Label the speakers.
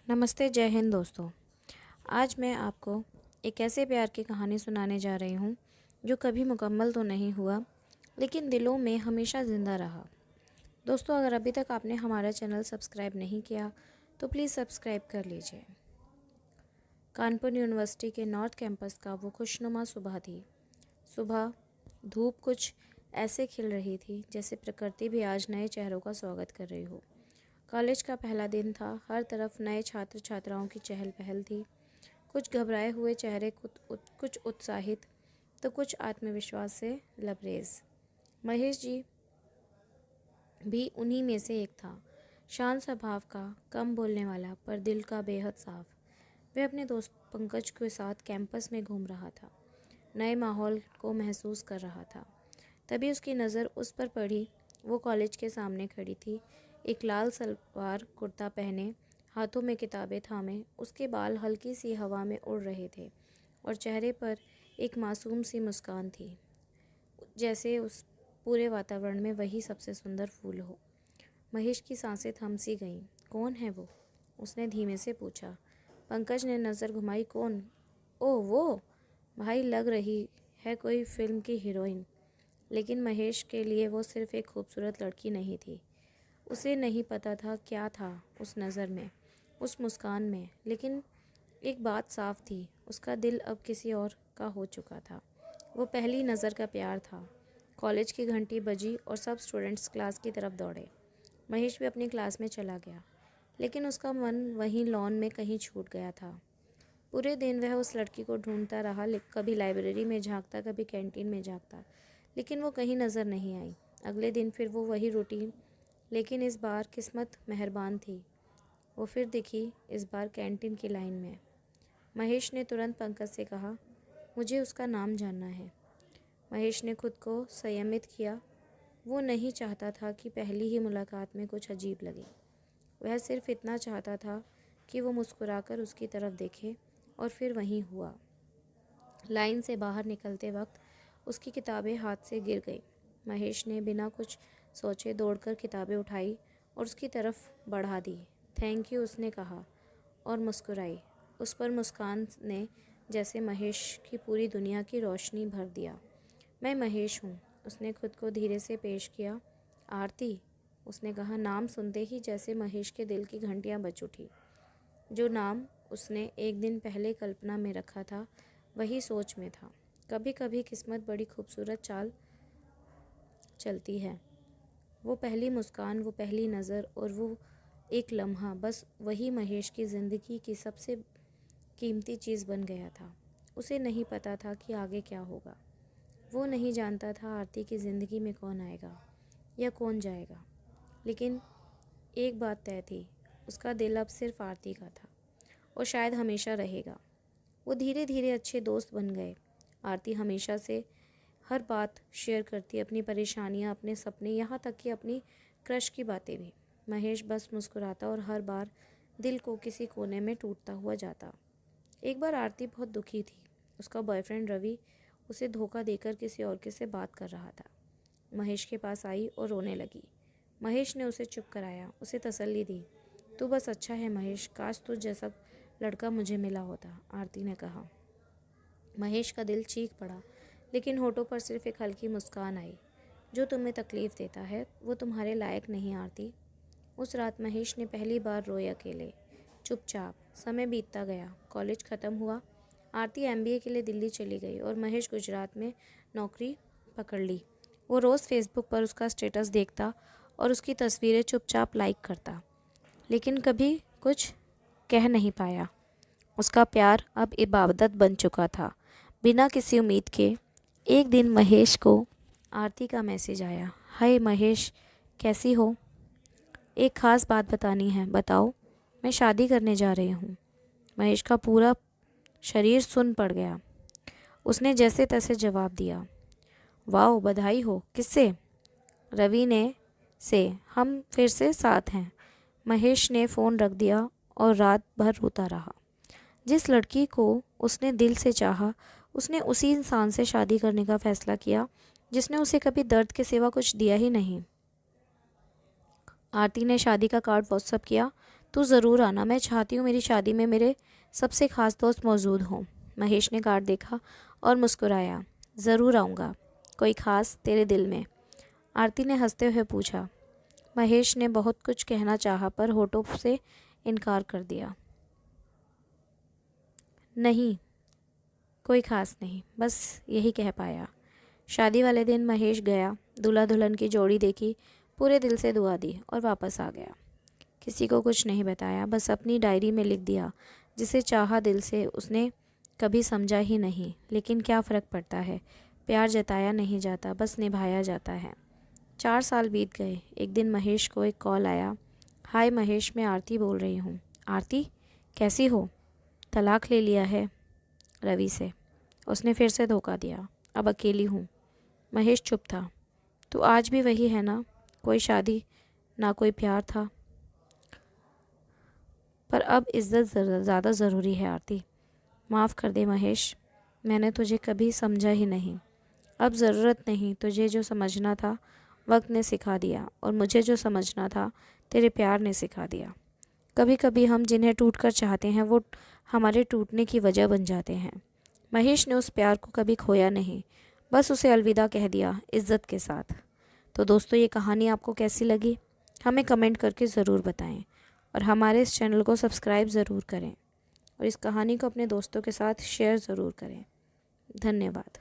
Speaker 1: नमस्ते, जय हिंद दोस्तों। आज मैं आपको एक ऐसे प्यार की कहानी सुनाने जा रही हूँ जो कभी मुकम्मल तो नहीं हुआ लेकिन दिलों में हमेशा ज़िंदा रहा। दोस्तों, अगर अभी तक आपने हमारा चैनल सब्सक्राइब नहीं किया तो प्लीज़ सब्सक्राइब कर लीजिए। कानपुर यूनिवर्सिटी के नॉर्थ कैंपस का वो खुशनुमा सुबह थी। सुबह धूप कुछ ऐसे खिल रही थी जैसे प्रकृति भी आज नए चेहरों का स्वागत कर रही हो। कॉलेज का पहला दिन था। हर तरफ नए छात्र छात्राओं की चहल पहल थी। कुछ घबराए हुए चेहरे, कुछ उत्साहित तो कुछ आत्मविश्वास से लबरेज। महेश जी भी उन्हीं में से एक था। शांत स्वभाव का, कम बोलने वाला, पर दिल का बेहद साफ। वह अपने दोस्त पंकज के साथ कैंपस में घूम रहा था, नए माहौल को महसूस कर रहा था। तभी उसकी नज़र उस पर पड़ी। वो कॉलेज के सामने खड़ी थी, एक लाल सलवार कुर्ता पहने, हाथों में किताबें थामे। उसके बाल हल्की सी हवा में उड़ रहे थे और चेहरे पर एक मासूम सी मुस्कान थी, जैसे उस पूरे वातावरण में वही सबसे सुंदर फूल हो। महेश की सांसें थम सी गईं। कौन है वो? उसने धीमे से पूछा। पंकज ने नज़र घुमाई। कौन? ओह, वो भाई, लग रही है कोई फिल्म की हीरोइन। लेकिन महेश के लिए वो सिर्फ एक खूबसूरत लड़की नहीं थी। उसे नहीं पता था क्या था उस नज़र में, उस मुस्कान में, लेकिन एक बात साफ थी, उसका दिल अब किसी और का हो चुका था। वो पहली नज़र का प्यार था। कॉलेज की घंटी बजी और सब स्टूडेंट्स क्लास की तरफ दौड़े। महेश भी अपनी क्लास में चला गया, लेकिन उसका मन वहीं लॉन में कहीं छूट गया था। पूरे दिन वह उस लड़की को ढूंढता रहा। कभी लाइब्रेरी में झांकता, कभी कैंटीन में झांकता, लेकिन वो कहीं नज़र नहीं आई। अगले दिन फिर वो वही रूटीन, लेकिन इस बार किस्मत मेहरबान थी। वो फिर दिखी, इस बार कैंटीन की लाइन में। महेश ने तुरंत पंकज से कहा, मुझे उसका नाम जानना है। महेश ने खुद को संयमित किया। वो नहीं चाहता था कि पहली ही मुलाकात में कुछ अजीब लगे। वह सिर्फ इतना चाहता था कि वो मुस्कुराकर उसकी तरफ देखे, और फिर वहीं हुआ। लाइन से बाहर निकलते वक्त उसकी किताबें हाथ से गिर गईं। महेश ने बिना कुछ सोचे दौड़कर किताबें उठाई और उसकी तरफ बढ़ा दी। थैंक यू, उसने कहा और मुस्कुराई। उस पर मुस्कान ने जैसे महेश की पूरी दुनिया की रोशनी भर दिया। मैं महेश हूँ, उसने खुद को धीरे से पेश किया। आरती, उसने कहा। नाम सुनते ही जैसे महेश के दिल की घंटियाँ बज उठी। जो नाम उसने एक दिन पहले कल्पना में रखा था, वही सोच में था। कभी कभी किस्मत बड़ी खूबसूरत चाल चलती है। वो पहली मुस्कान, वो पहली नज़र और वो एक लम्हा, बस वही महेश की ज़िंदगी की सबसे कीमती चीज़ बन गया था। उसे नहीं पता था कि आगे क्या होगा। वो नहीं जानता था आरती की ज़िंदगी में कौन आएगा या कौन जाएगा, लेकिन एक बात तय थी, उसका दिल अब सिर्फ आरती का था और शायद हमेशा रहेगा। वो धीरे धीरे अच्छे दोस्त बन गए। आरती हमेशा से हर बात शेयर करती, अपनी परेशानियाँ, अपने सपने, यहाँ तक कि अपनी क्रश की बातें भी। महेश बस मुस्कुराता और हर बार दिल को किसी कोने में टूटता हुआ जाता। एक बार आरती बहुत दुखी थी। उसका बॉयफ्रेंड रवि उसे धोखा देकर किसी और के से बात कर रहा था। महेश के पास आई और रोने लगी। महेश ने उसे चुप कराया, उसे तसल्ली दी। तू बस अच्छा है महेश, काश तुझ जैसा लड़का मुझे मिला होता, आरती ने कहा। महेश का दिल चीख पड़ा, लेकिन होठों पर सिर्फ एक हल्की मुस्कान आई। जो तुम्हें तकलीफ़ देता है वो तुम्हारे लायक नहीं आरती। उस रात महेश ने पहली बार रोए अकेले, चुपचाप। समय बीतता गया, कॉलेज ख़त्म हुआ। आरती एमबीए के लिए दिल्ली चली गई और महेश गुजरात में नौकरी पकड़ ली। वो रोज़ फेसबुक पर उसका स्टेटस देखता और उसकी तस्वीरें चुपचाप लाइक करता, लेकिन कभी कुछ कह नहीं पाया। उसका प्यार अब इबादत बन चुका था, बिना किसी उम्मीद के। एक दिन महेश को आरती का मैसेज आया। हाय महेश, कैसी हो? एक ख़ास बात बतानी है। बताओ। मैं शादी करने जा रही हूँ। महेश का पूरा शरीर सुन्न पड़ गया। उसने जैसे तैसे जवाब दिया। वाह, बधाई हो। किससे? रवि ने से। हम फिर से साथ हैं। महेश ने फ़ोन रख दिया और रात भर रोता रहा। जिस लड़की को उसने दिल से चाहा, उसने उसी इंसान से शादी करने का फैसला किया जिसने उसे कभी दर्द के सिवा कुछ दिया ही नहीं। आरती ने शादी का कार्ड व्हाट्सएप किया तू ज़रूर आना, मैं चाहती हूँ मेरी शादी में मेरे सबसे ख़ास दोस्त मौजूद हों। महेश ने कार्ड देखा और मुस्कुराया। ज़रूर आऊँगा। कोई ख़ास तेरे दिल में? आरती ने हंसते हुए पूछा। महेश ने बहुत कुछ कहना चाहा पर होठों से इनकार कर दिया। नहीं, कोई ख़ास नहीं, बस यही कह पाया। शादी वाले दिन महेश गया, दूल्हा दुल्हन की जोड़ी देखी, पूरे दिल से दुआ दी और वापस आ गया। किसी को कुछ नहीं बताया, बस अपनी डायरी में लिख दिया। जिसे चाहा दिल से उसने कभी समझा ही नहीं, लेकिन क्या फ़र्क पड़ता है। प्यार जताया नहीं जाता, बस निभाया जाता है। 4 साल बीत गए। एक दिन महेश को एक कॉल आया। हाय महेश, मैं आरती बोल रही हूँ। आरती, कैसी हो? तलाक ले लिया है रवि से। उसने फिर से धोखा दिया। अब अकेली हूँ। महेश चुप था। तो आज भी वही है ना? कोई शादी ना कोई प्यार था, पर अब इज्जत ज़्यादा ज़रूरी है। आरती, माफ़ कर दे महेश, मैंने तुझे कभी समझा ही नहीं। अब ज़रूरत नहीं, तुझे जो समझना था वक्त ने सिखा दिया, और मुझे जो समझना था तेरे प्यार ने सिखा दिया। कभी कभी हम जिन्हें टूट कर चाहते हैं वो हमारे टूटने की वजह बन जाते हैं। महेश ने उस प्यार को कभी खोया नहीं, बस उसे अलविदा कह दिया, इज्जत के साथ। तो दोस्तों, ये कहानी आपको कैसी लगी हमें कमेंट करके ज़रूर बताएं, और हमारे इस चैनल को सब्सक्राइब ज़रूर करें, और इस कहानी को अपने दोस्तों के साथ शेयर ज़रूर करें। धन्यवाद।